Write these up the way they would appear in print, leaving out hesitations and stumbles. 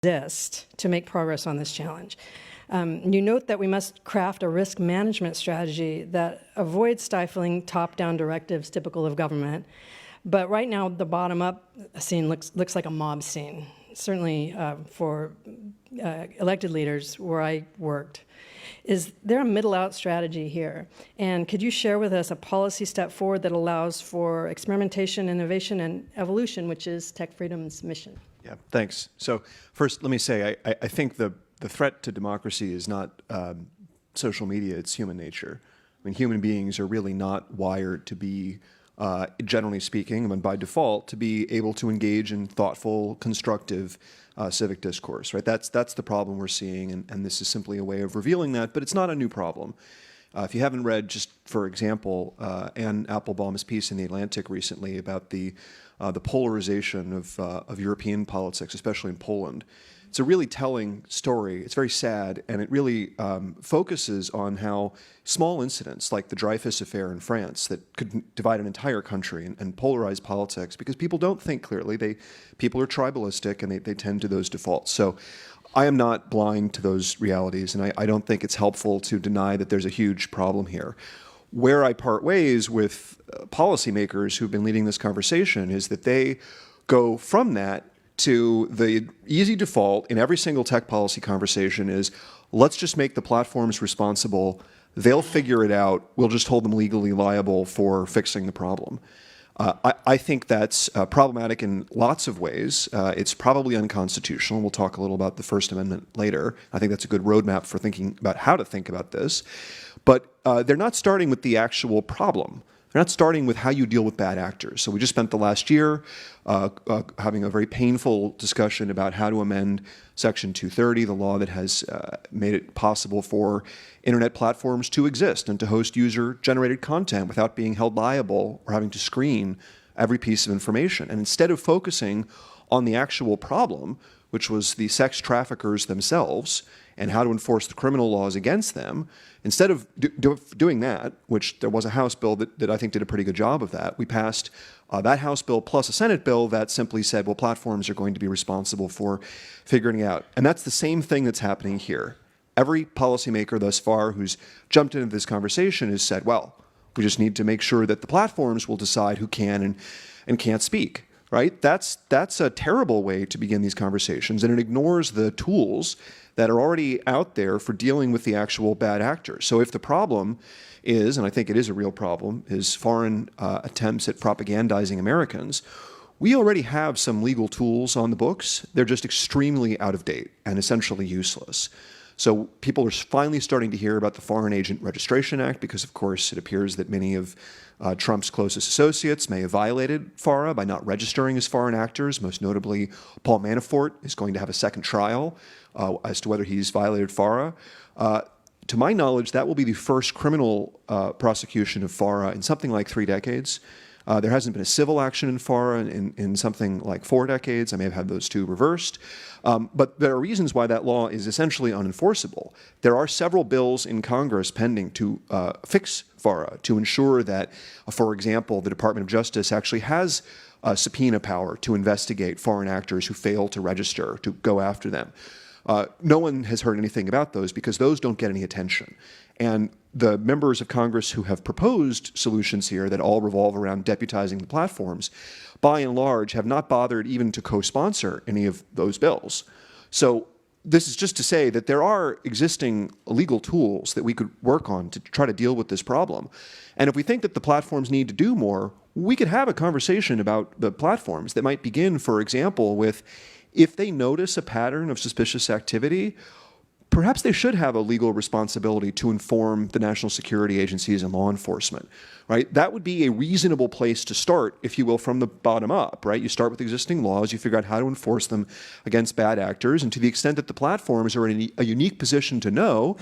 exist to make progress on this challenge. You note that we must craft a risk management strategy that avoids stifling top-down directives typical of government. But right now, the bottom-up scene looks like a mob scene, certainly for elected leaders where I worked. Is there a middle-out strategy here? And could you share with us a policy step forward that allows for experimentation, innovation, and evolution, which is TechFreedom's mission? Yeah, thanks. So first, let me say, I think the threat to democracy is not social media, it's human nature. I mean, human beings are really not wired to be, generally speaking, and by default, to be able to engage in thoughtful, constructive civic discourse, right? That's the problem we're seeing, and this is simply a way of revealing that, but it's not a new problem. If you haven't read, just for example, Anne Applebaum's piece in The Atlantic recently about the polarization of European politics, especially in Poland, it's a really telling story. It's very sad, and it really focuses on how small incidents like the Dreyfus affair in France that could divide an entire country and polarize politics because people don't think clearly. People are tribalistic, and they tend to those defaults. So I am not blind to those realities, and I don't think it's helpful to deny that there's a huge problem here. Where I part ways with policymakers who've been leading this conversation is that they go from that to the easy default in every single tech policy conversation is, let's just make the platforms responsible. They'll figure it out. We'll just hold them legally liable for fixing the problem. I think that's problematic in lots of ways. It's probably unconstitutional. We'll talk a little about the First Amendment later. I think that's a good roadmap for thinking about how to think about this. But they're not starting with the actual problem. They're not starting with how you deal with bad actors. So we just spent the last year having a very painful discussion about how to amend Section 230, the law that has made it possible for internet platforms to exist and to host user-generated content without being held liable or having to screen every piece of information. And instead of focusing on the actual problem, which was the sex traffickers themselves and how to enforce the criminal laws against them, instead of doing that, which there was a House bill that I think did a pretty good job of that, we passed that House bill plus a Senate bill that simply said, well, platforms are going to be responsible for figuring it out. And that's the same thing that's happening here. Every policymaker thus far who's jumped into this conversation has said, well, we just need to make sure that the platforms will decide who can and can't speak, right? That's a terrible way to begin these conversations, and it ignores the tools that are already out there for dealing with the actual bad actors. So if the problem is, and I think it is a real problem, is foreign attempts at propagandizing Americans, we already have some legal tools on the books. They're just extremely out of date and essentially useless. So people are finally starting to hear about the Foreign Agent Registration Act because, of course, it appears that many of Trump's closest associates may have violated FARA by not registering as foreign actors. Most notably, Paul Manafort is going to have a second trial as to whether he's violated FARA. To my knowledge, that will be the first criminal prosecution of FARA in something like 3 decades. There hasn't been a civil action in FARA in something like 4 decades. I may have had those two reversed. But there are reasons why that law is essentially unenforceable. There are several bills in Congress pending to fix FARA, to ensure that, for example, the Department of Justice actually has subpoena power to investigate foreign actors who fail to register, to go after them. No one has heard anything about those because those don't get any attention. And the members of Congress who have proposed solutions here that all revolve around deputizing the platforms, by and large, have not bothered even to co-sponsor any of those bills. So this is just to say that there are existing legal tools that we could work on to try to deal with this problem. And if we think that the platforms need to do more, we could have a conversation about the platforms that might begin, for example, with if they notice a pattern of suspicious activity, perhaps they should have a legal responsibility to inform the national security agencies and law enforcement, right? That would be a reasonable place to start, if you will, from the bottom up, right? You start with existing laws, you figure out how to enforce them against bad actors, and to the extent that the platforms are in a unique position to know,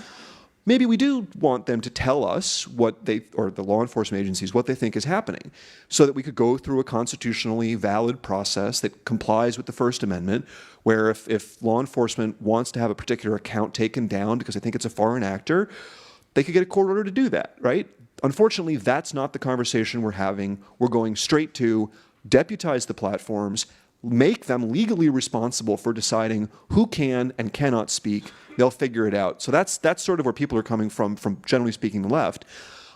maybe we do want them to tell us what they, or the law enforcement agencies, what they think is happening, so that we could go through a constitutionally valid process that complies with the First Amendment, where if law enforcement wants to have a particular account taken down because they think it's a foreign actor, they could get a court order to do that, right? Unfortunately, that's not the conversation we're having. We're going straight to deputize the platforms, make them legally responsible for deciding who can and cannot speak. They'll figure it out. So that's sort of where people are coming from generally speaking, the left.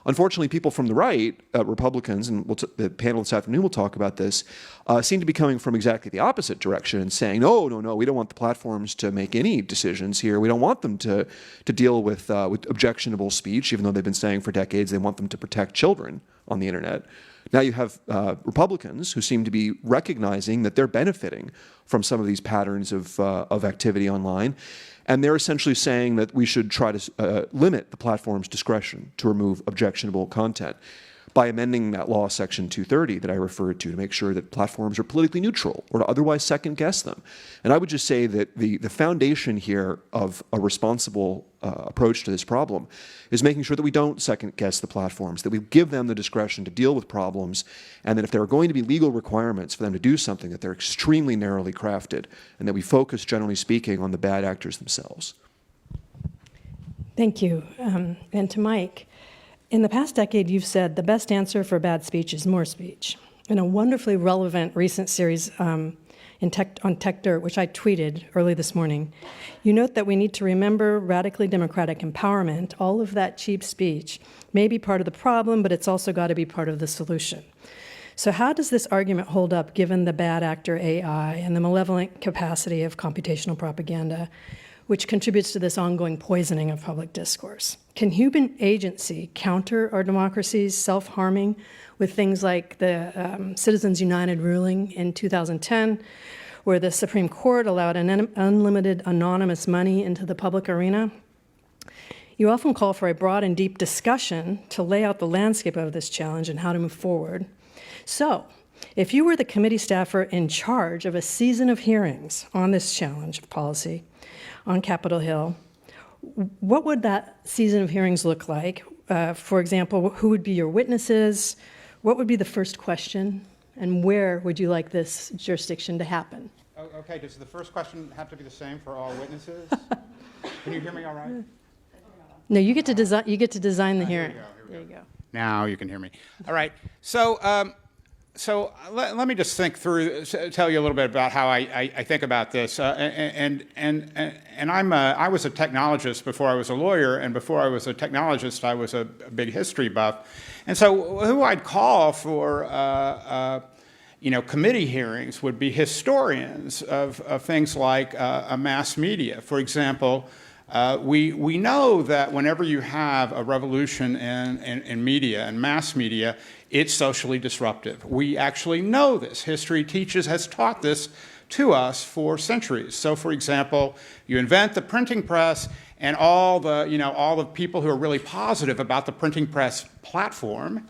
Unfortunately, people from the right, Republicans, and the panel this afternoon will talk about this, seem to be coming from exactly the opposite direction and saying, no, we don't want the platforms to make any decisions here. We don't want them to deal with objectionable speech, even though they've been saying for decades they want them to protect children on the internet. Now you have Republicans who seem to be recognizing that they're benefiting from some of these patterns of activity online. And they're essentially saying that we should try to limit the platform's discretion to remove objectionable content by amending that law, Section 230, that I referred to make sure that platforms are politically neutral or to otherwise second-guess them. And I would just say that the foundation here of a responsible approach to this problem is making sure that we don't second-guess the platforms, that we give them the discretion to deal with problems, and that if there are going to be legal requirements for them to do something, that they're extremely narrowly crafted, and that we focus, generally speaking, on the bad actors themselves. Thank you. And to Mike, in the past decade, you've said the best answer for bad speech is more speech. In a wonderfully relevant recent series on Tech Dirt, which I tweeted early this morning, you note that we need to remember radically democratic empowerment. All of that cheap speech may be part of the problem, but it's also got to be part of the solution. So how does this argument hold up given the bad actor AI and the malevolent capacity of computational propaganda, which contributes to this ongoing poisoning of public discourse? Can human agency counter our democracy's self-harming with things like the Citizens United ruling in 2010, where the Supreme Court allowed an unlimited anonymous money into the public arena? You often call for a broad and deep discussion to lay out the landscape of this challenge and how to move forward. So, if you were the committee staffer in charge of a season of hearings on this challenge of policy on Capitol Hill, what would that season of hearings look like? For example, who would be your witnesses? What would be the first question? And where would you like this jurisdiction to happen? Oh, okay, does the first question have to be the same for all witnesses? Can you hear me all right? No, you get to design the hearing. There you go. Now you can hear me. All right. So let me just think through, tell you a little bit about how I think about this. I was a technologist before I was a lawyer, and before I was a technologist, I was a big history buff. And so who I'd call for committee hearings would be historians of things like mass media. For example, we know that whenever you have a revolution in media and mass media, it's socially disruptive. We actually know this. History has taught this to us for centuries. So, for example, you invent the printing press, and all the people who are really positive about the printing press platform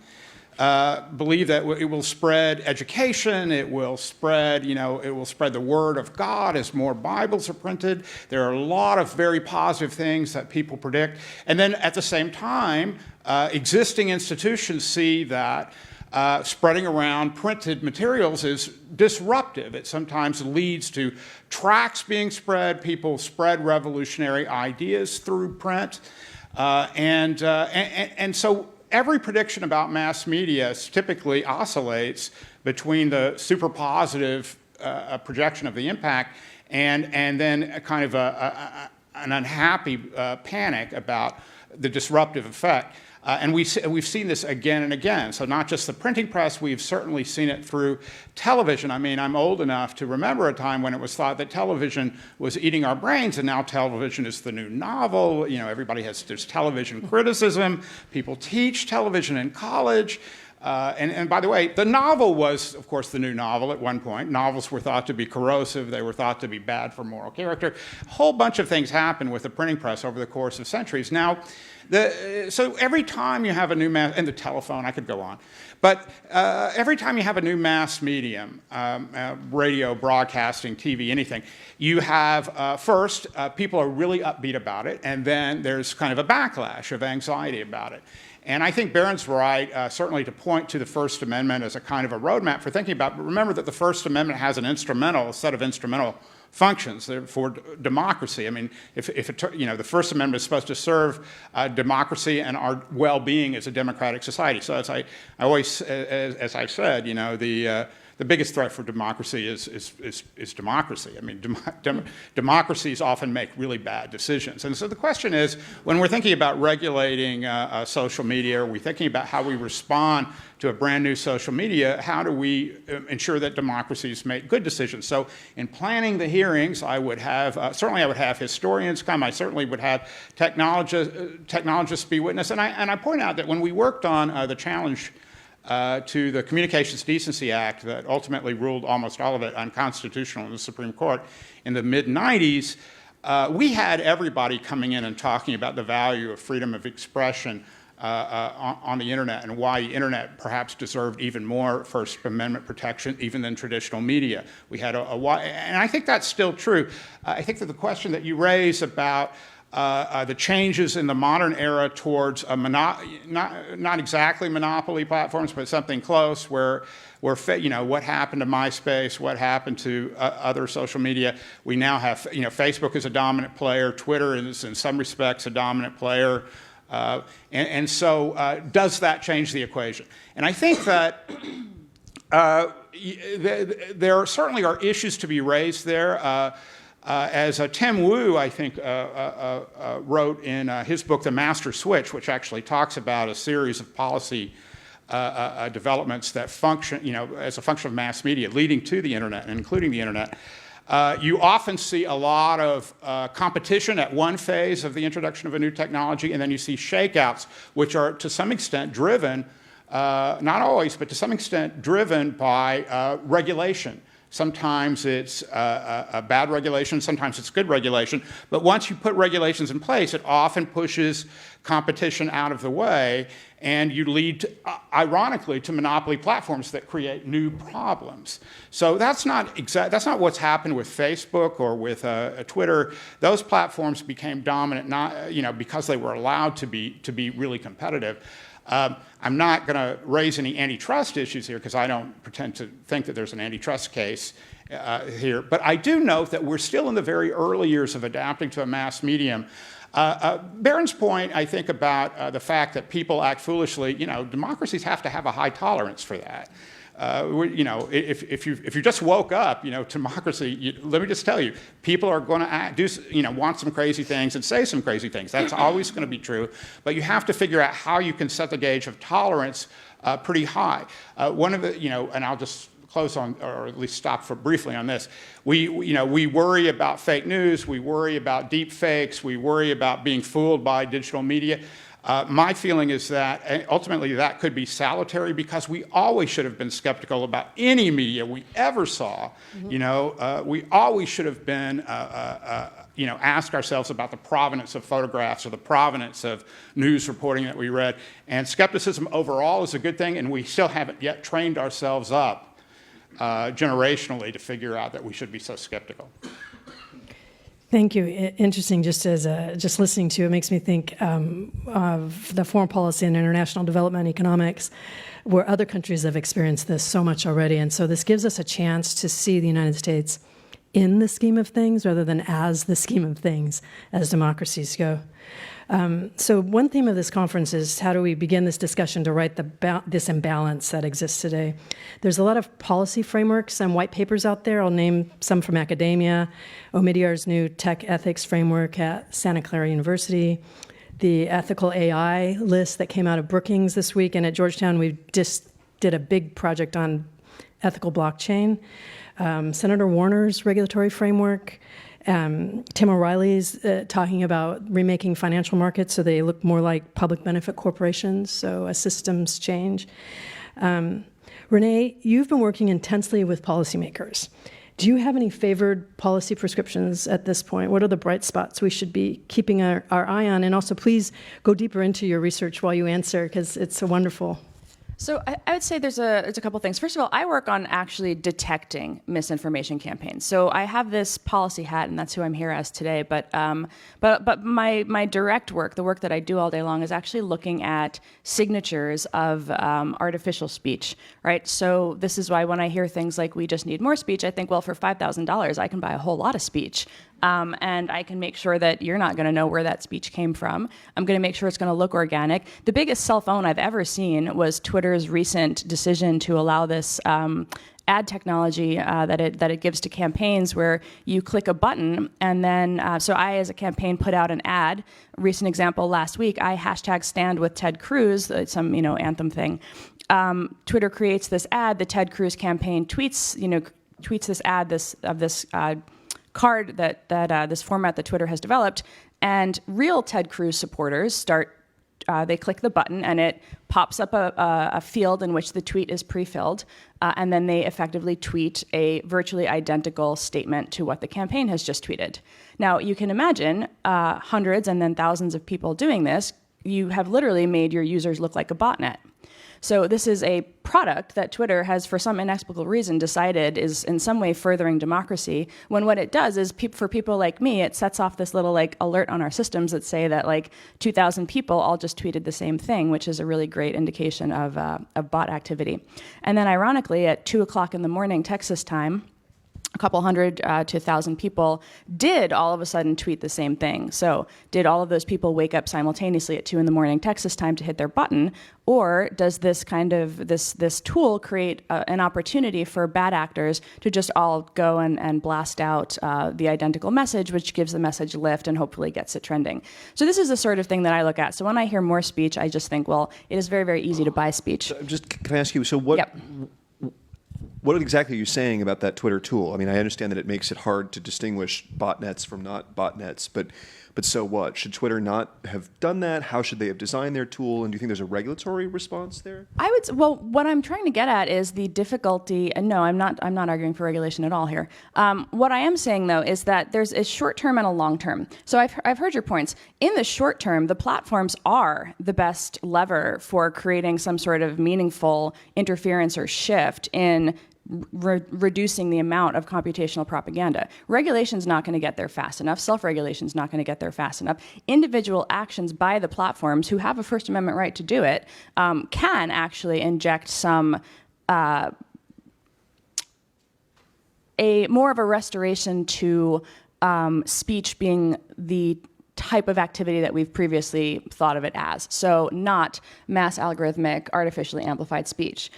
believe that it will spread education, it will spread the word of God as more Bibles are printed. There are a lot of very positive things that people predict. And then at the same time, existing institutions see that spreading around printed materials is disruptive. It sometimes leads to tracts being spread. People spread revolutionary ideas through print. And so every prediction about mass media typically oscillates between the super positive projection of the impact and then a kind of an unhappy panic about the disruptive effect. And we've seen this again and again. So not just the printing press, we've certainly seen it through television. I mean, I'm old enough to remember a time when it was thought that television was eating our brains, and now television is the new novel. There's television criticism. People teach television in college. And by the way, the novel was, of course, the new novel at one point. Novels were thought to be corrosive. They were thought to be bad for moral character. A whole bunch of things happened with the printing press over the course of centuries. Now, so every time you have a new mass, and the telephone, I could go on, but every time you have a new mass medium, radio, broadcasting, TV, anything, you have, first, people are really upbeat about it, and then there's kind of a backlash of anxiety about it. And I think Berin's right, certainly to point to the First Amendment as a kind of a roadmap for thinking about, but remember that the First Amendment has a set of instrumental functions for democracy. I mean, the First Amendment is supposed to serve democracy and our well-being as a democratic society. So as I said, the biggest threat for democracy is democracy. I mean, democracies often make really bad decisions. And so the question is, when we're thinking about regulating social media, are we thinking about how we respond to a brand new social media, how do we ensure that democracies make good decisions? So in planning the hearings, I would have, certainly I would have historians come, I certainly would have technologists be witness, and I point out that when we worked on the challenge to the Communications Decency Act that ultimately ruled almost all of it unconstitutional in the Supreme Court in the mid-90s, we had everybody coming in and talking about the value of freedom of expression on the internet and why the internet perhaps deserved even more First Amendment protection even than traditional media. We had and I think that's still true. I think that the question that you raise about the changes in the modern era towards not exactly monopoly platforms, but something close, where what happened to MySpace, what happened to other social media. We now have, Facebook is a dominant player, Twitter is in some respects a dominant player. And so does that change the equation? And I think that there certainly are issues to be raised there. As Tim Wu, I think, wrote in his book, The Master Switch, which actually talks about a series of policy developments that function, as a function of mass media leading to the internet and including the internet. You often see a lot of competition at one phase of the introduction of a new technology, and then you see shakeouts, which are to some extent driven, not always, but to some extent driven by regulation. Sometimes it's a bad regulation, sometimes it's good regulation, but once you put regulations in place, it often pushes competition out of the way, and you lead, ironically, to monopoly platforms that create new problems. So that's not what's happened with Facebook or with Twitter. Those platforms became dominant, because they were allowed to be really competitive. I'm not going to raise any antitrust issues here because I don't pretend to think that there's an antitrust case here. But I do note that we're still in the very early years of adapting to a mass medium. Berin's point, I think, about the fact that people act foolishly, democracies have to have a high tolerance for that. If you just woke up, democracy, let me just tell you, people are going to want some crazy things and say some crazy things. That's always going to be true. But you have to figure out how you can set the gauge of tolerance pretty high. One of the, and I'll just close on, or at least stop for briefly on this. We worry about fake news. We worry about deep fakes. We worry about being fooled by digital media. My feeling is that ultimately that could be salutary because we always should have been skeptical about any media we ever saw. Mm-hmm. We always should have been, ask ourselves about the provenance of photographs or the provenance of news reporting that we read. And skepticism overall is a good thing, and we still haven't yet trained ourselves up generationally to figure out that we should be so skeptical. Thank you. Interesting. Just listening to it makes me think of the foreign policy and international development economics, where other countries have experienced this so much already, and so this gives us a chance to see the United States in the scheme of things rather than as the scheme of things as democracies go. So one theme of this conference is how do we begin this discussion to right this imbalance that exists today. There's a lot of policy frameworks and white papers out there. I'll name some from academia, Omidyar's new tech ethics framework at Santa Clara University, the ethical AI list that came out of Brookings this week, and at Georgetown we just did a big project on ethical blockchain, Senator Warner's regulatory framework, Tim O'Reilly's talking about remaking financial markets so they look more like public benefit corporations, so a systems change. Renee, you've been working intensely with policymakers. Do you have any favored policy prescriptions at this point? What are the bright spots we should be keeping our eye on? And also, please go deeper into your research while you answer, because it's so wonderful. So I would say there's a couple things. First of all, I work on actually detecting misinformation campaigns. So I have this policy hat, and that's who I'm here as today. But my direct work, the work that I do all day long, is actually looking at signatures of artificial speech, right? So this is why when I hear things like we just need more speech, I think, well, for $5,000, I can buy a whole lot of speech. And I can make sure that you're not going to know where that speech came from. I'm going to make sure it's going to look organic. The biggest cell phone I've ever seen was Twitter's recent decision to allow this ad technology that it gives to campaigns, where you click a button and then so I, as a campaign, put out an ad. Recent example last week, I hashtag stand with Ted Cruz, some anthem thing. Twitter creates this ad. The Ted Cruz campaign tweets this ad of this card that this format that Twitter has developed, and real Ted Cruz supporters start. They click the button and it pops up a field in which the tweet is pre-filled, and then they effectively tweet a virtually identical statement to what the campaign has just tweeted. Now, you can imagine hundreds and then thousands of people doing this. You have literally made your users look like a botnet. So this is a product that Twitter has, for some inexplicable reason, decided is in some way furthering democracy, when what it does is, for people like me, it sets off this little alert on our systems that say that 2,000 people all just tweeted the same thing, which is a really great indication of bot activity. And then ironically, at 2 o'clock in the morning Texas time, a couple hundred to 1,000 people did all of a sudden tweet the same thing. So did all of those people wake up simultaneously at 2 in the morning Texas time to hit their button? Or does this this tool create an opportunity for bad actors to just all go and blast out the identical message, which gives the message lift and hopefully gets it trending? So this is the sort of thing that I look at. So when I hear more speech, I just think, well, it is very, very easy to buy speech. So can I ask you, so what... Yep. What exactly are you saying about that Twitter tool? I mean, I understand that it makes it hard to distinguish botnets from not botnets, but so what? Should Twitter not have done that? How should they have designed their tool? And do you think there's a regulatory response there? Well, what I'm trying to get at is the difficulty, and no, I'm not arguing for regulation at all here. What I am saying, though, is that there's a short term and a long term. So I've heard your points. In the short term, the platforms are the best lever for creating some sort of meaningful interference or shift in reducing the amount of computational propaganda. Regulation's not going to get there fast enough. Self-regulation's not going to get there fast enough. Individual actions by the platforms, who have a First Amendment right to do it, can actually inject some more of a restoration to speech being the type of activity that we've previously thought of it as. So not mass algorithmic, artificially amplified speech.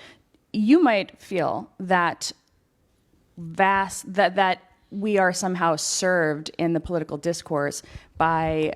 You might feel that that we are somehow served in the political discourse by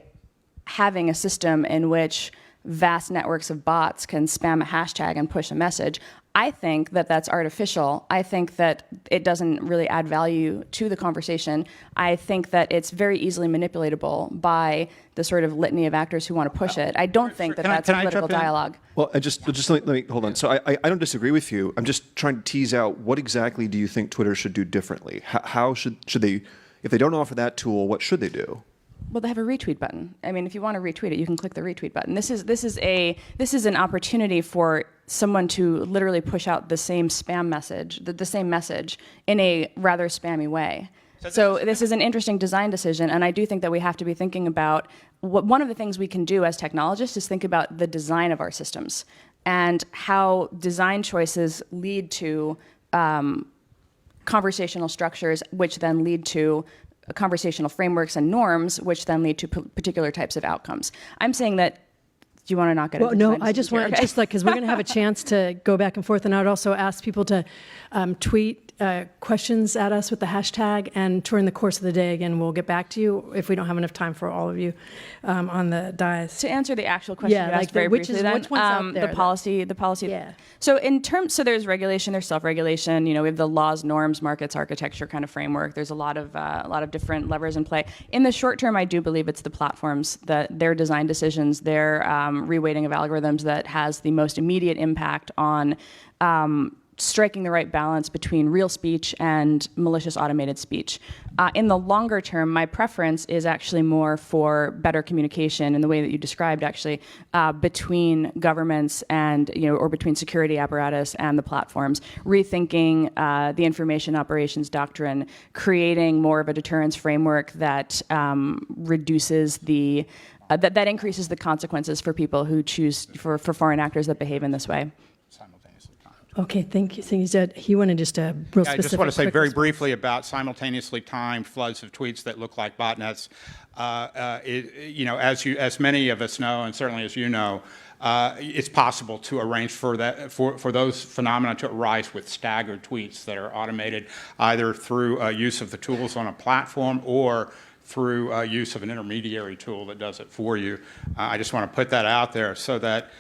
having a system in which vast networks of bots can spam a hashtag and push a message. I think that that's artificial. I think that it doesn't really add value to the conversation. I think that it's very easily manipulatable by the sort of litany of actors who want to push it. I don't think that that's a political dialogue. Well, let me hold on. So I don't disagree with you. I'm just trying to tease out, what exactly do you think Twitter should do differently? How should they, if they don't offer that tool, what should they do? Well, they have a retweet button. I mean, if you want to retweet it, you can click the retweet button. This is an opportunity for someone to literally push out the same spam message, the same message, in a rather spammy way. So this is an interesting design decision, and I do think that we have to be thinking about one of the things we can do as technologists is think about the design of our systems and how design choices lead to conversational structures, which then lead to conversational frameworks and norms, which then lead to particular types of outcomes. I'm saying that. Do you want to not get into no, I just want because we're going to have a chance to go back and forth, and I'd also ask people to tweet questions at us with the hashtag, and during the course of the day, again, we'll get back to you if we don't have enough time for all of you on the dais. To answer the actual question you asked very briefly, then, which one's out there, the policy. Yeah. So so there's regulation, there's self-regulation. We have the laws, norms, markets, architecture kind of framework. There's a lot of different levers in play. In the short term, I do believe it's the platforms, that their design decisions, their reweighting of algorithms that has the most immediate impact on striking the right balance between real speech and malicious automated speech. In the longer term, my preference is actually more for better communication in the way that you described, actually, between governments and, or between security apparatus and the platforms, rethinking the information operations doctrine, creating more of a deterrence framework that reduces the that increases the consequences for people who choose for foreign actors that behave in this way. Okay, thank you. So you said he wanted just a real specific. I just want to say quick very response. briefly about simultaneously timed floods of tweets that look like botnets. As many of us know, and certainly as you know, it's possible to arrange for those phenomena to arise with staggered tweets that are automated either through use of the tools on a platform or through use of an intermediary tool that does it for you. I just want to put that out there so that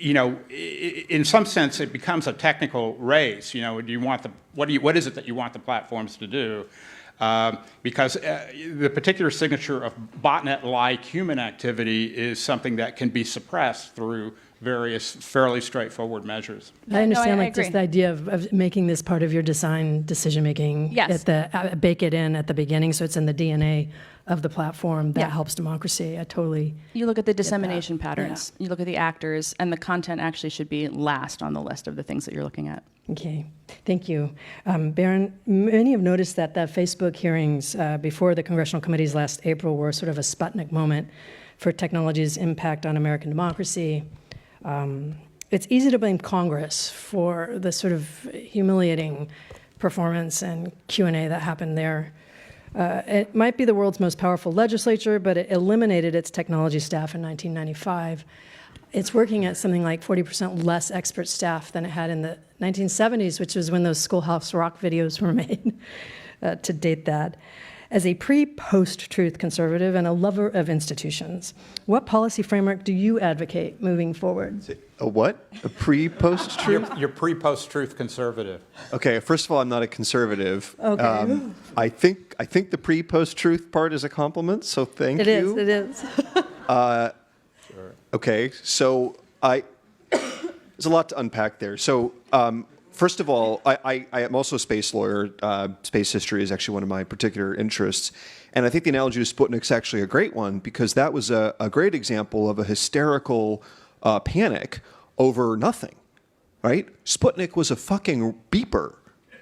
in some sense, it becomes a technical race. Do you want what is it that you want the platforms to do? Because the particular signature of botnet-like human activity is something that can be suppressed through various fairly straightforward measures. I understand, I like, just agree. the idea of making this part of your design decision-making. Yes. Bake it in at the beginning, so it's in the DNA of the platform. That Yeah. helps democracy. I totally. You look at the dissemination patterns, you look at the actors, and the content actually should be last on the list of the things that you're looking at. Okay, thank you. Berin, many have noticed that the Facebook hearings before the congressional committees last April were sort of a Sputnik moment for technology's impact on American democracy. It's easy to blame Congress for the sort of humiliating performance and Q&A that happened there. It might be the world's most powerful legislature, but it eliminated its technology staff in 1995. It's working at something like 40% less expert staff than it had in the 1970s, which was when those Schoolhouse Rock videos were made, to date that. As a pre-post-truth conservative and a lover of institutions, what policy framework do you advocate moving forward? A what? A pre-post-truth? You're pre-post-truth conservative. Okay, first of all, I'm not a conservative. Okay. I think the pre-post-truth part is a compliment, so thank It you. is, it is. Okay, so there's a lot to unpack there. So first of all, I am also a space lawyer. Space history is actually one of my particular interests. And I think the analogy to Sputnik's actually a great one because that was a great example of a hysterical panic over nothing, right? Sputnik was a fucking beeper.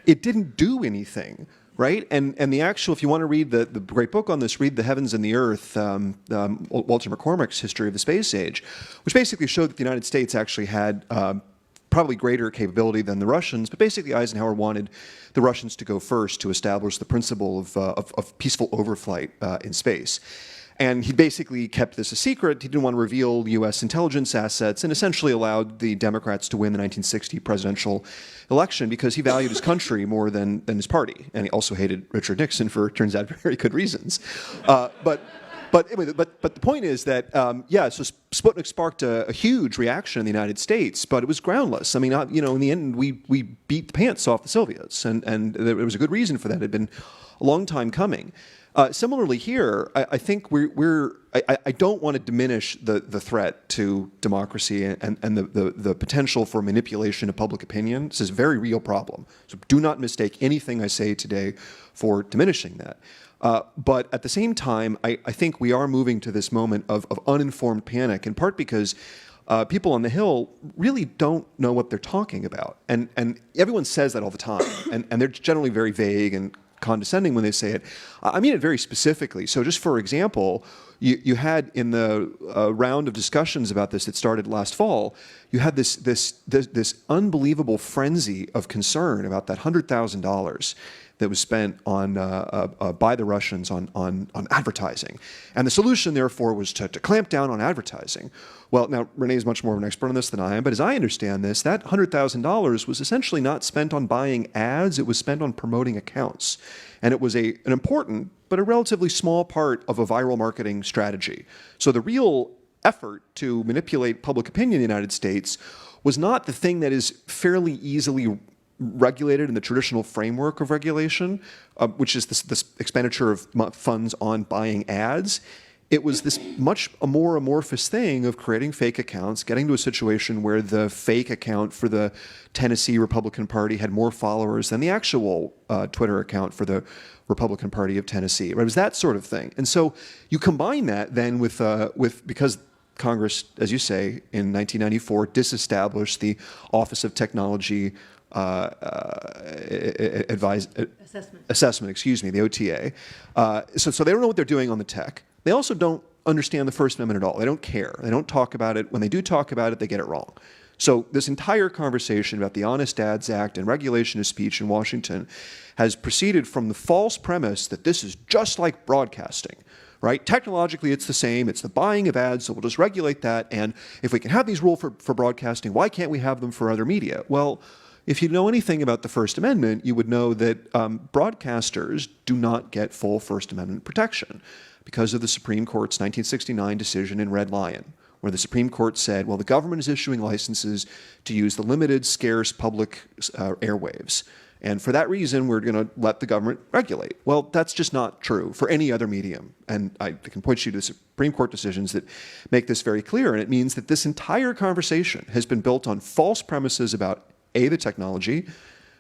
It didn't do anything. Right, and the actual, if you want to read the great book on this, read The Heavens and the Earth, Walter McCormick's History of the Space Age, which basically showed that the United States actually had probably greater capability than the Russians, but basically Eisenhower wanted the Russians to go first to establish the principle of peaceful overflight in space. And he basically kept this a secret. He didn't want to reveal U.S. intelligence assets and essentially allowed the Democrats to win the 1960 presidential election because he valued his country more than his party. And he also hated Richard Nixon for, turns out, very good reasons. But the point is that, so Sputnik sparked a huge reaction in the United States, but it was groundless. I mean, in the end, we beat the pants off the Soviets, and there was a good reason for that. It had been a long time coming. Similarly here, I think I don't want to diminish the threat to democracy and the potential for manipulation of public opinion. This is a very real problem. So do not mistake anything I say today for diminishing that. But at the same time, I think we are moving to this moment of uninformed panic, in part because people on the Hill really don't know what they're talking about. And everyone says that all the time. And they're generally very vague and condescending when they say it. I mean it very specifically. So just for example, you had in the round of discussions about this that started last fall, you had this unbelievable frenzy of concern about that $100,000 that was spent on by the Russians on advertising. And the solution, therefore, was to clamp down on advertising. Well, now, Renee is much more of an expert on this than I am, but as I understand this, that $100,000 was essentially not spent on buying ads, it was spent on promoting accounts. And it was an important, but a relatively small part of a viral marketing strategy. So the real effort to manipulate public opinion in the United States was not the thing that is fairly easily regulated in the traditional framework of regulation, which is this expenditure of funds on buying ads. It was this much more amorphous thing of creating fake accounts, getting to a situation where the fake account for the Tennessee Republican Party had more followers than the actual Twitter account for the Republican Party of Tennessee. It was that sort of thing. And so you combine that then with because Congress, as you say, in 1994 disestablished the Office of Technology Assessment, the OTA. So they don't know what they're doing on the tech. They also don't understand the First Amendment at all. They don't care. They don't talk about it. When they do talk about it, they get it wrong. So this entire conversation about the Honest Ads Act and regulation of speech in Washington has proceeded from the false premise that this is just like broadcasting, right? Technologically, it's the same. It's the buying of ads, so we'll just regulate that. And if we can have these rules for broadcasting, why can't we have them for other media? Well, if you know anything about the First Amendment, you would know that broadcasters do not get full First Amendment protection because of the Supreme Court's 1969 decision in Red Lion, where the Supreme Court said, well, the government is issuing licenses to use the limited, scarce public airwaves. And for that reason, we're going to let the government regulate. Well, that's just not true for any other medium. And I can point you to the Supreme Court decisions that make this very clear. And it means that this entire conversation has been built on false premises about A, the technology,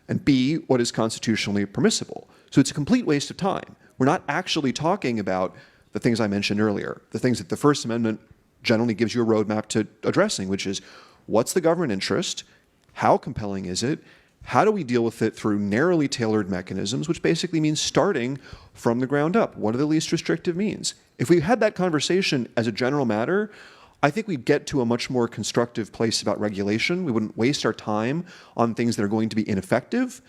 and B, what is constitutionally permissible. So it's a complete waste of time. We're not actually talking about the things I mentioned earlier, the things that the First Amendment generally gives you a roadmap to addressing, which is what's the government interest, how compelling is it, how do we deal with it through narrowly tailored mechanisms, which basically means starting from the ground up. What are the least restrictive means? If we had that conversation as a general matter, I think we'd get to a much more constructive place about regulation. We wouldn't waste our time on things that are going to be ineffective,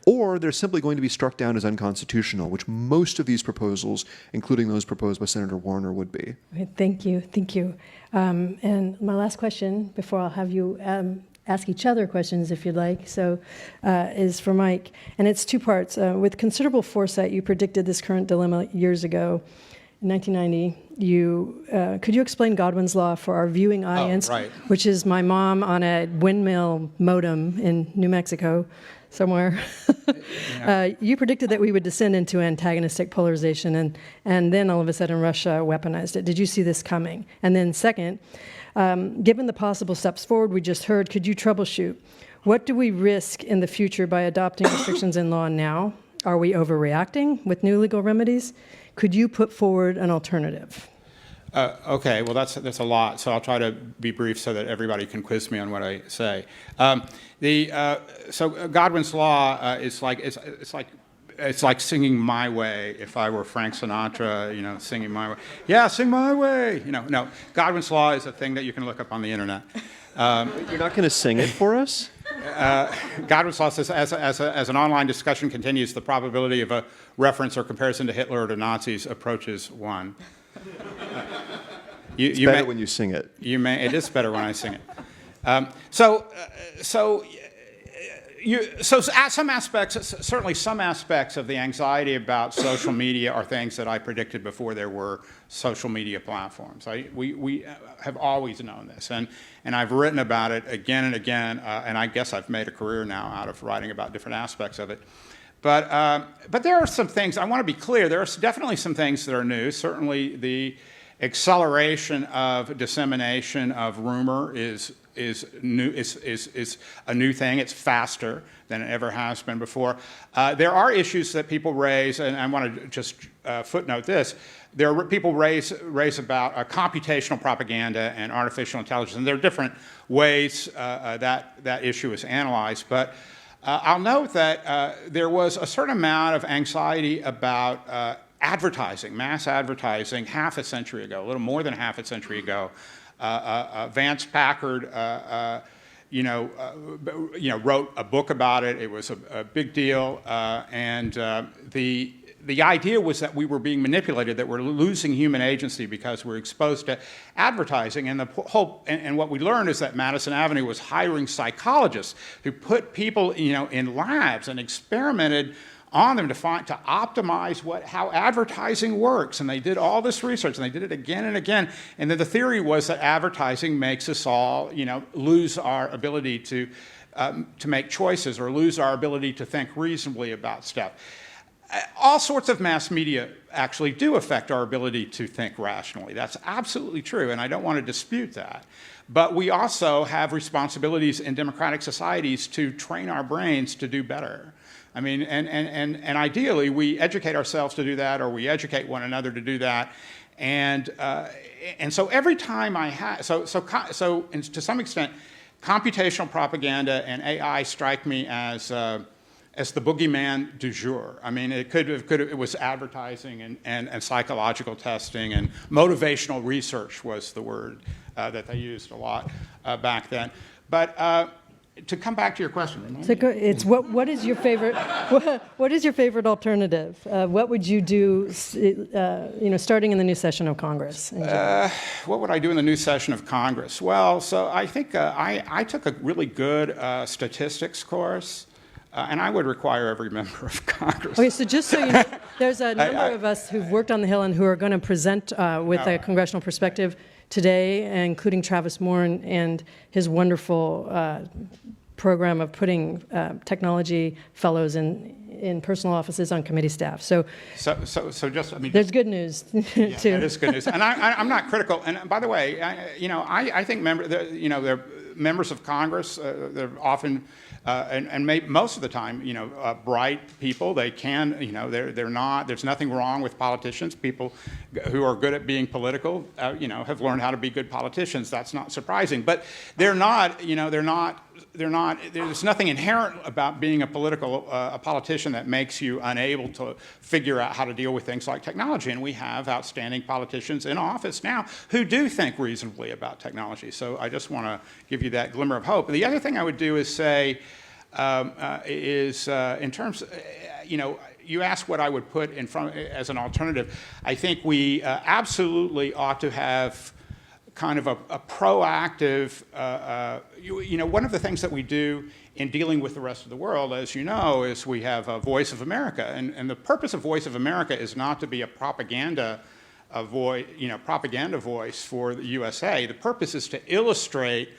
or they're simply going to be struck down as unconstitutional, which most of these proposals, including those proposed by Senator Warner, would be. Right, thank you, thank you. And my last question, before I'll have you ask each other questions if you'd like, is for Mike. And it's two parts. With considerable foresight, you predicted this current dilemma years ago. In 1990, could you explain Godwin's law for our viewing audience, right. which is my mom on a windmill modem in New Mexico somewhere. Yeah. You predicted that we would descend into antagonistic polarization, and then all of a sudden Russia weaponized it. Did you see this coming? And then second, given the possible steps forward we just heard, could you troubleshoot? What do we risk in the future by adopting restrictions in law now? Are we overreacting with new legal remedies? Could you put forward an alternative? Okay, well that's a lot, so I'll try to be brief so that everybody can quiz me on what I say. So Godwin's law is like it's like singing My Way. If I were Frank Sinatra, singing My Way. Yeah, sing My Way. No. Godwin's law is a thing that you can look up on the internet. You're not going to sing it for us? Godwin's law says, as an online discussion continues, the probability of a reference or comparison to Hitler or to Nazis approaches 1. It's better when you sing it. It is better when I sing it. Some aspects, certainly some aspects of the anxiety about social media are things that I predicted before there were social media platforms. We have always known this, and I've written about it again and again, and I guess I've made a career now out of writing about different aspects of it. But there are some things, I want to be clear, there are definitely some things that are new. Certainly the acceleration of dissemination of rumor is new, is a new thing. It's faster than it ever has been before. There are issues that people raise, and I want to just footnote this. There are people raise about computational propaganda and artificial intelligence, and there are different ways that issue is analyzed. But I'll note that there was a certain amount of anxiety about advertising, mass advertising, half a century ago, a little more than half a century ago. Vance Packard, wrote a book about it. It was a big deal, and the idea was that we were being manipulated, that we're losing human agency because we're exposed to advertising. And the whole and what we learned is that Madison Avenue was hiring psychologists who put people, in labs and experimented on them to optimize how advertising works. And they did all this research, and they did it again and again. And then the theory was that advertising makes us all, lose our ability to make choices or lose our ability to think reasonably about stuff. All sorts of mass media actually do affect our ability to think rationally. That's absolutely true, and I don't want to dispute that. But we also have responsibilities in democratic societies to train our brains to do better. I mean, and ideally, we educate ourselves to do that, or we educate one another to do that. And so every time to some extent, computational propaganda and AI strike me as the boogeyman du jour. I mean, it was advertising and psychological testing, and motivational research was the word that they used a lot back then. But to come back to your question, Renee. So it's what is your favorite what is your favorite alternative? What would you do, starting in the new session of Congress? What would I do in the new session of Congress? Well, so I think I took a really good statistics course, and I would require every member of Congress. Okay, so just so you know, there's a number of us who've worked on the Hill and who are going to present with a congressional perspective today, including Travis Moore and his wonderful program of putting technology fellows in personal offices on committee staff. So just, I mean, there's good news too. It is good news, and I'm not critical. And by the way, I think they're members of Congress. They're often most of the time, bright people. They can, they're not. There's nothing wrong with politicians. People who are good at being political, have learned how to be good politicians. That's not surprising. But they're not. They're not. There's nothing inherent about being a politician that makes you unable to figure out how to deal with things like technology. And we have outstanding politicians in office now who do think reasonably about technology. So I just want to give you that glimmer of hope. And the other thing I would do is say, in terms, you asked what I would put in front as an alternative. I think we absolutely ought to have kind of a proactive, one of the things that we do in dealing with the rest of the world, as you know, is we have a Voice of America. And the purpose of Voice of America is not to be a propaganda voice for the USA. The purpose is to illustrate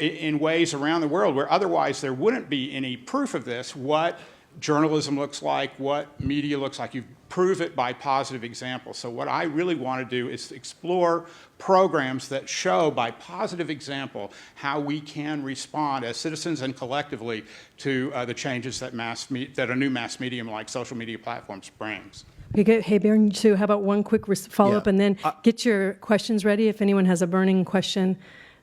in ways around the world where otherwise there wouldn't be any proof of this, what journalism looks like, what media looks like. You prove it by positive examples. So what I really want to do is explore programs that show by positive example how we can respond as citizens and collectively to the changes that a new mass medium like social media platforms brings. Okay, hey, Berin, so how about one quick follow-up, and then get your questions ready if anyone has a burning question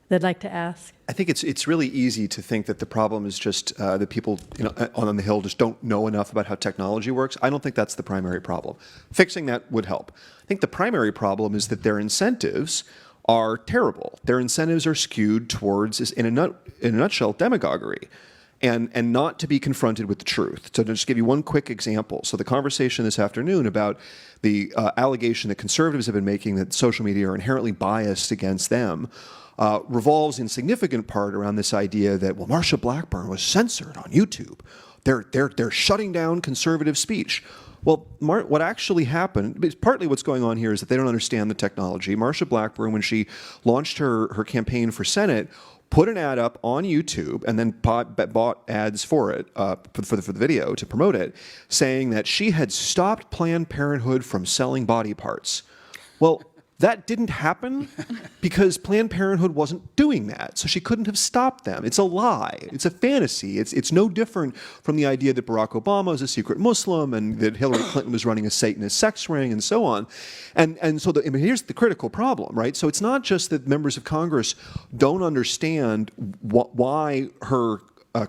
they'd like to ask. I think it's really easy to think that the problem is just that people on the Hill just don't know enough about how technology works. I don't think that's the primary problem. Fixing that would help. I think the primary problem is that their incentives are terrible. Their incentives are skewed towards, in a nutshell, demagoguery. And not to be confronted with the truth. So to just give you one quick example. So the conversation this afternoon about the allegation that conservatives have been making that social media are inherently biased against them revolves in significant part around this idea that, well, Marsha Blackburn was censored on YouTube. They're shutting down conservative speech. Well, what actually happened, partly what's going on here is that they don't understand the technology. Marsha Blackburn, when she launched her campaign for Senate, put an ad up on YouTube and then bought ads for it, for the video to promote it, saying that she had stopped Planned Parenthood from selling body parts. Well, that didn't happen because Planned Parenthood wasn't doing that, so she couldn't have stopped them. It's a lie. It's a fantasy. It's no different from the idea that Barack Obama is a secret Muslim and that Hillary Clinton was running a Satanist sex ring and so on. And so here's the critical problem, right? So it's not just that members of Congress don't understand why her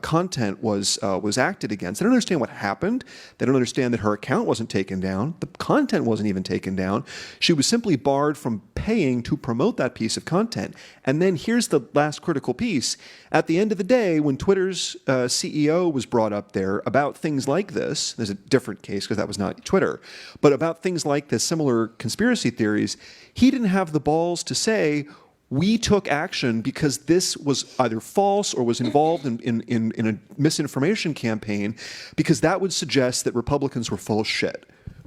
content was acted against. They don't understand what happened. They don't understand that her account wasn't taken down. The content wasn't even taken down. She was simply barred from paying to promote that piece of content. And then here's the last critical piece. At the end of the day, when Twitter's CEO was brought up there about things like this, there's a different case because that was not Twitter, but about things like this, similar conspiracy theories, he didn't have the balls to say, we took action because this was either false or was involved in a misinformation campaign, because that would suggest that Republicans were full of shit,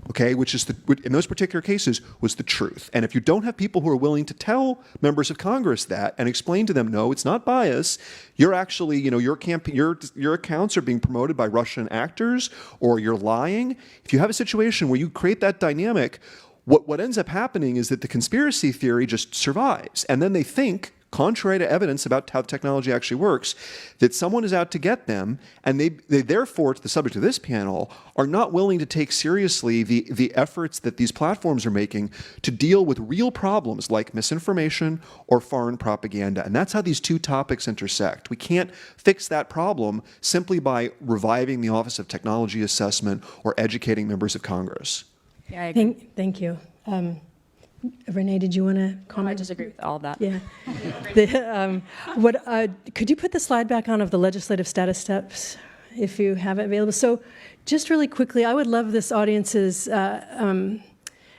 okay, which is, in those particular cases, was the truth. And if you don't have people who are willing to tell members of Congress that and explain to them, no, it's not bias, you're actually, your accounts are being promoted by Russian actors, or you're lying. If you have a situation where you create that dynamic, what ends up happening is that the conspiracy theory just survives. And then they think, contrary to evidence about how technology actually works, that someone is out to get them, and they therefore, to the subject of this panel, are not willing to take seriously the efforts that these platforms are making to deal with real problems like misinformation or foreign propaganda. And that's how these two topics intersect. We can't fix that problem simply by reviving the Office of Technology Assessment or educating members of Congress. Yeah, Thank you. Renee, did you want to I comment? disagree with all of that. Yeah. Could you put the slide back on of the legislative status steps if you have it available? So just really quickly, I would love this audience's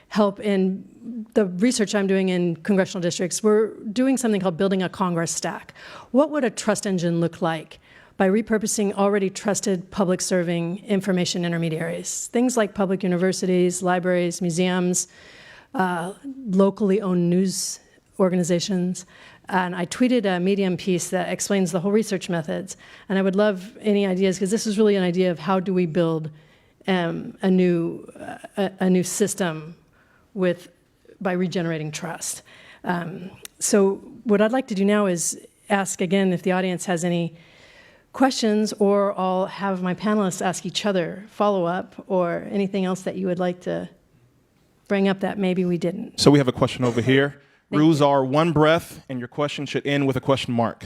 help in the research I'm doing in congressional districts. We're doing something called building a Congress stack. What would a trust engine look like by repurposing already trusted public serving information intermediaries? Things like public universities, libraries, museums, locally owned news organizations. And I tweeted a Medium piece that explains the whole research methods. And I would love any ideas, because this is really an idea of how do we build a new system by regenerating trust. So what I'd like to do now is ask again if the audience has any questions, or I'll have my panelists ask each other follow-up, or anything else that you would like to bring up that maybe we didn't. So we have a question over here. Rules are one breath, and your question should end with a question mark.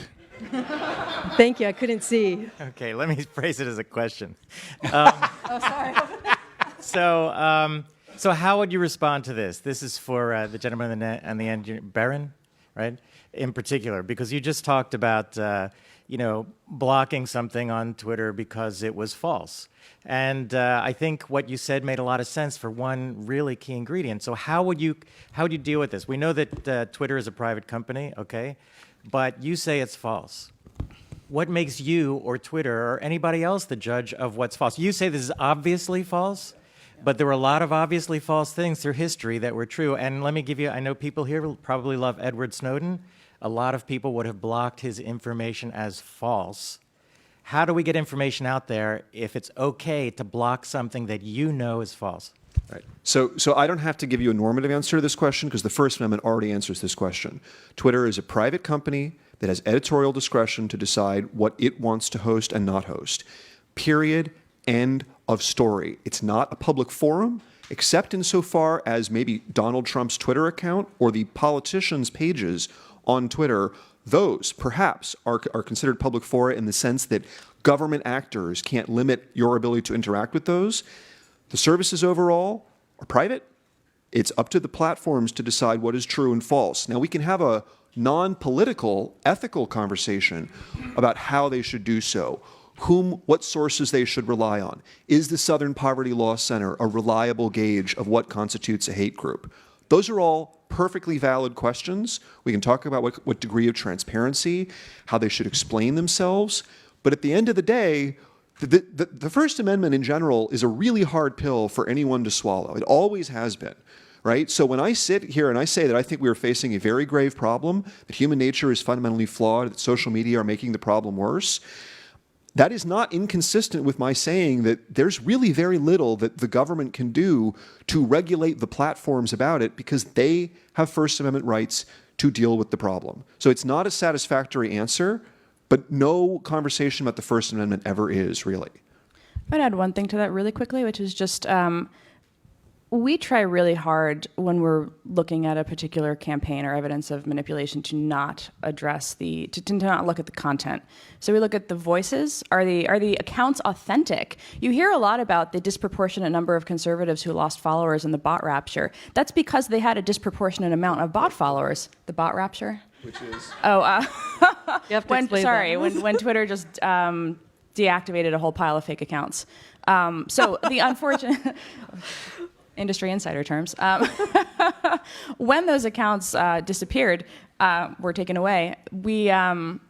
Thank you, I couldn't see. Okay, let me phrase it as a question. Oh, sorry. So how would you respond to this? This is for the gentleman on the end, Berin, right? In particular, because you just talked about, blocking something on Twitter because it was false. And I think what you said made a lot of sense for one really key ingredient. So how would you deal with this? We know that Twitter is a private company, okay? But you say it's false. What makes you or Twitter or anybody else the judge of what's false? You say this is obviously false, but there were a lot of obviously false things through history that were true. And let me give you, I know people here probably love Edward Snowden. A lot of people would have blocked his information as false. How do we get information out there if it's okay to block something that you know is false? Right. So I don't have to give you a normative answer to this question, because the First Amendment already answers this question. Twitter is a private company that has editorial discretion to decide what it wants to host and not host. Period. End of story. It's not a public forum, except insofar as maybe Donald Trump's Twitter account or the politicians' pages on Twitter. Those, perhaps, are considered public fora in the sense that government actors can't limit your ability to interact with those. The services overall are private. It's up to the platforms to decide what is true and false. Now, we can have a non-political, ethical conversation about how they should do so, what sources they should rely on. Is the Southern Poverty Law Center a reliable gauge of what constitutes a hate group? Those are all perfectly valid questions. We can talk about what degree of transparency, how they should explain themselves. But at the end of the day, the First Amendment in general is a really hard pill for anyone to swallow. It always has been, right? So when I sit here and I say that I think we are facing a very grave problem, that human nature is fundamentally flawed, that social media are making the problem worse, that is not inconsistent with my saying that there's really very little that the government can do to regulate the platforms about it, because they have First Amendment rights to deal with the problem. So it's not a satisfactory answer, but no conversation about the First Amendment ever is, really. I'd add one thing to that really quickly, which is just we try really hard when we're looking at a particular campaign or evidence of manipulation to not address to not look at the content. So we look at the voices. Are the accounts authentic? You hear a lot about the disproportionate number of conservatives who lost followers in the bot rapture. That's because they had a disproportionate amount of bot followers. The bot rapture? Which is? You have to explain that. when Twitter just deactivated a whole pile of fake accounts. So the unfortunate... industry insider terms. When those accounts disappeared, were taken away,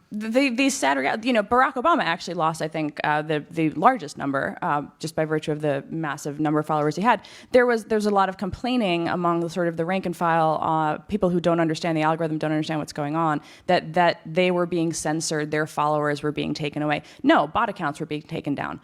these sad reality, Barack Obama actually lost, I think, the largest number, just by virtue of the massive number of followers he had. There's a lot of complaining among the sort of the rank and file people who don't understand the algorithm, don't understand what's going on, that they were being censored, their followers were being taken away. No, bot accounts were being taken down.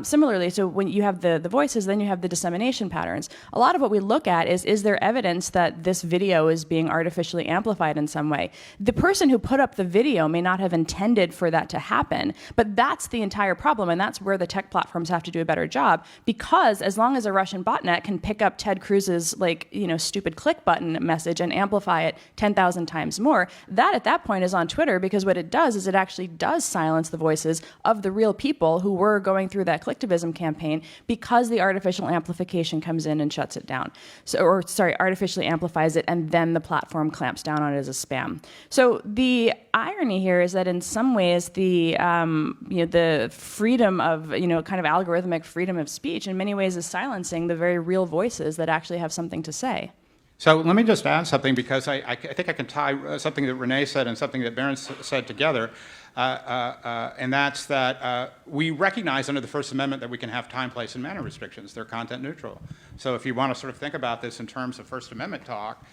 Similarly, so when you have the voices, then you have the dissemination patterns. A lot of what we look at is there evidence that this video is being artificially amplified in some way? The person who put up the video may not have intended for that to happen. But that's the entire problem, and that's where the tech platforms have to do a better job, because as long as a Russian botnet can pick up Ted Cruz's stupid click button message and amplify it 10,000 times more, that at that point is on Twitter, because what it does is it actually does silence the voices of the real people who were going through that clicktivism campaign, because the artificial amplification comes in and shuts it down. Artificially amplifies it, and then the platform clamps down on it as a spam. So the irony here is that in some ways the freedom of kind of algorithmic freedom of speech in many ways is silencing the very real voices that actually have something to say. So let me just add something, because I think I can tie something that Renee said and something that Berin said together, and that's that we recognize under the First Amendment that we can have time, place, and manner restrictions. They're content neutral. So if you want to sort of think about this in terms of First Amendment talk,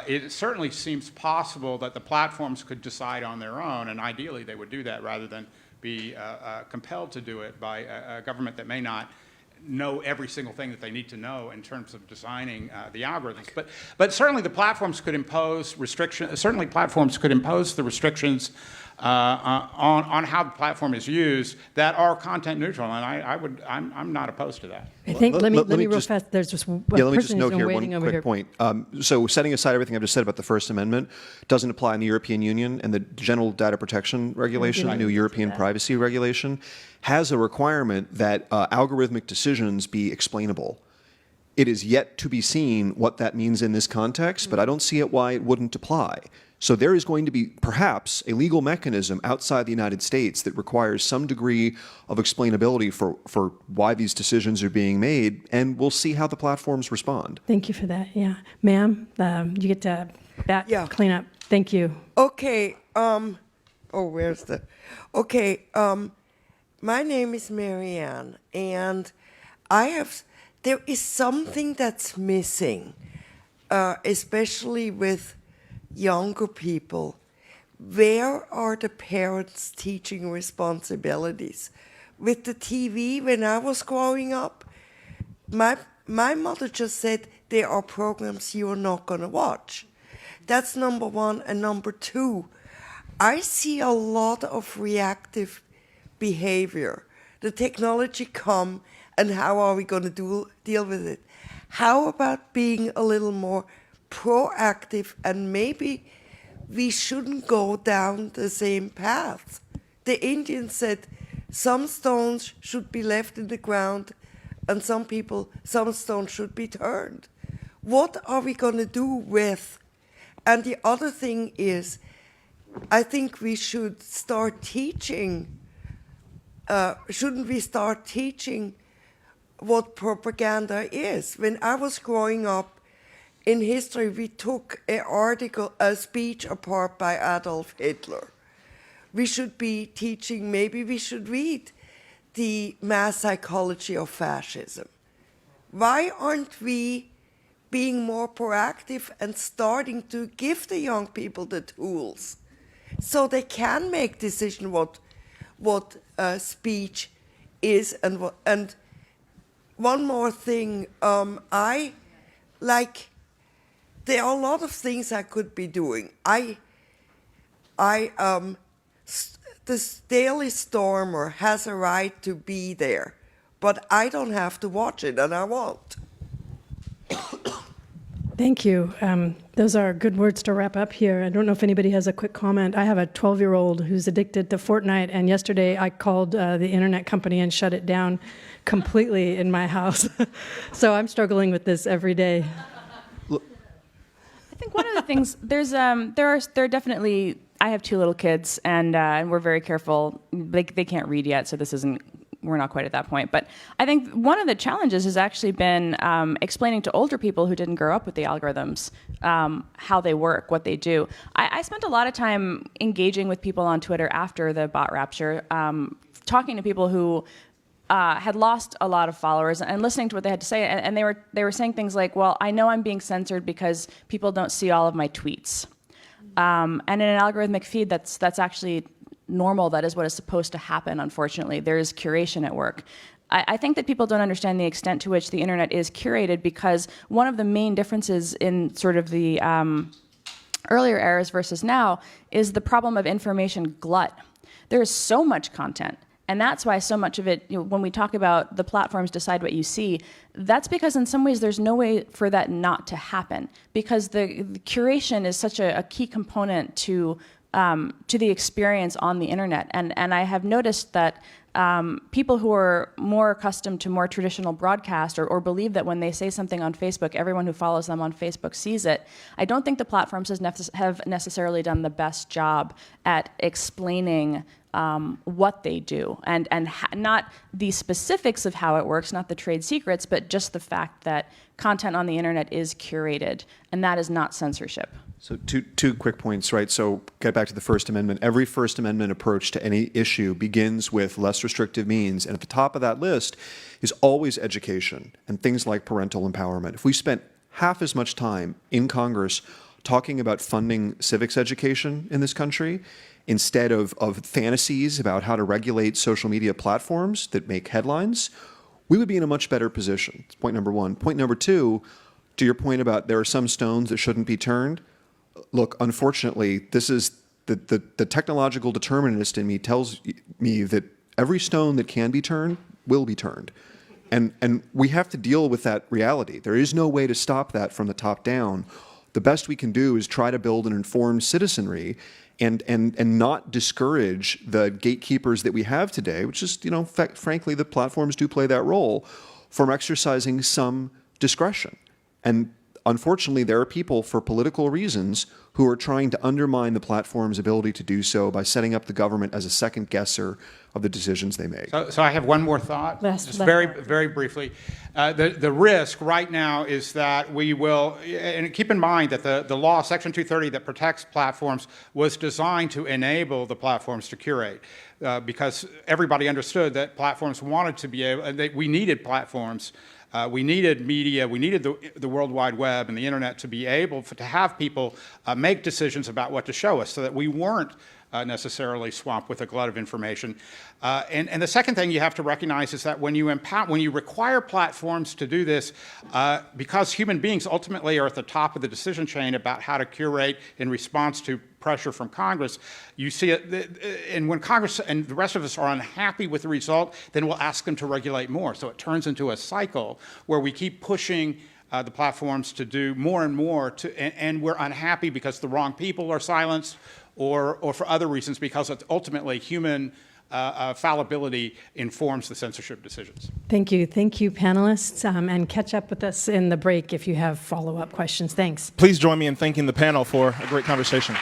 it certainly seems possible that the platforms could decide on their own, and ideally they would do that rather than be compelled to do it by a government that may not know every single thing that they need to know in terms of designing the algorithms. But certainly the platforms could impose restrictions. Certainly platforms could impose the restrictions on how the platform is used that are content neutral, and I'm not opposed to that. I think, let me real just- fast, there's just one Yeah, let me person just who's note been here waiting one over quick here. point. So setting aside everything I've just said about the First Amendment, doesn't apply in the European Union, and the General Data Protection Regulation, the new European Privacy Regulation, has a requirement that algorithmic decisions be explainable. It is yet to be seen what that means in this context, but I don't see it why it wouldn't apply. So there is going to be perhaps a legal mechanism outside the United States that requires some degree of explainability for why these decisions are being made, and we'll see how the platforms respond. Thank you for that, yeah. Ma'am, you get to clean up. Thank you. Okay, my name is Marianne, and there is something that's missing, especially with younger people. Where are the parents' teaching responsibilities? With the TV, when I was growing up, my mother just said, there are programs you are not going to watch. That's number one. And number two, I see a lot of reactive behavior. The technology come, and how are we going to deal with it? How about being a little more proactive, and maybe we shouldn't go down the same path? The Indians said some stones should be left in the ground, and some stones should be turned. What are we going to do with? And the other thing is, I think we should start teaching. Shouldn't we start teaching what propaganda is? When I was growing up, in history, we took a speech apart by Adolf Hitler. We should be teaching, maybe we should read the mass psychology of fascism. Why aren't we being more proactive and starting to give the young people the tools so they can make decisions what speech is and one more thing, there are a lot of things I could be doing. The Daily Stormer has a right to be there, but I don't have to watch it, and I won't. Thank you. Those are good words to wrap up here. I don't know if anybody has a quick comment. I have a 12-year-old who's addicted to Fortnite, and yesterday I called the internet company and shut it down completely in my house. So I'm struggling with this every day. I think one of the things there are definitely. I have two little kids, and we're very careful. They can't read yet, so we're not quite at that point. But I think one of the challenges has actually been explaining to older people who didn't grow up with the algorithms how they work, what they do. I spent a lot of time engaging with people on Twitter after the bot rapture, talking to people who had lost a lot of followers and listening to what they had to say, and they were saying things like, "Well, I know I'm being censored because people don't see all of my tweets." And in an algorithmic feed, that's actually normal. That is what is supposed to happen, unfortunately. There is curation at work. I think that people don't understand the extent to which the internet is curated, because one of the main differences in sort of the earlier eras versus now is the problem of information glut. There is so much content. And that's why so much of it, when we talk about the platforms decide what you see, that's because in some ways there's no way for that not to happen, because the curation is such a key component to the experience on the internet. And I have noticed that people who are more accustomed to more traditional broadcast or believe that when they say something on Facebook, everyone who follows them on Facebook sees it, I don't think the platforms have necessarily done the best job at explaining what they do, and not the specifics of how it works, not the trade secrets, but just the fact that content on the internet is curated, and that is not censorship. So two quick points, right? So get back to the First Amendment. Every First Amendment approach to any issue begins with less restrictive means, and at the top of that list is always education and things like parental empowerment. If we spent half as much time in Congress talking about funding civics education in this country, instead of fantasies about how to regulate social media platforms that make headlines, we would be in a much better position. That's point number one. Point number two, to your point about there are some stones that shouldn't be turned. Look, unfortunately, this is the technological determinist in me tells me that every stone that can be turned will be turned. And we have to deal with that reality. There is no way to stop that from the top down. The best we can do is try to build an informed citizenry and not discourage the gatekeepers that we have today, which is, frankly, the platforms do play that role, from exercising some discretion. And unfortunately, there are people, for political reasons, who are trying to undermine the platform's ability to do so by setting up the government as a second guesser of the decisions they make. So I have one more thought, just very briefly. The risk right now is that we will, and keep in mind that the law, Section 230, that protects platforms was designed to enable the platforms to curate, because everybody understood that platforms wanted to be able, that we needed platforms. We needed media, we needed the World Wide Web and the internet to be able to have people make decisions about what to show us, so that we weren't necessarily swamped with a glut of information. And the second thing you have to recognize is that when you require platforms to do this, because human beings ultimately are at the top of the decision chain about how to curate in response to pressure from Congress, you see it, and when Congress and the rest of us are unhappy with the result, then we'll ask them to regulate more. So it turns into a cycle where we keep pushing the platforms to do more and more, and we're unhappy because the wrong people are silenced, or for other reasons, because it's ultimately human fallibility informs the censorship decisions. Thank you, panelists, and catch up with us in the break if you have follow-up questions. Thanks. Please join me in thanking the panel for a great conversation.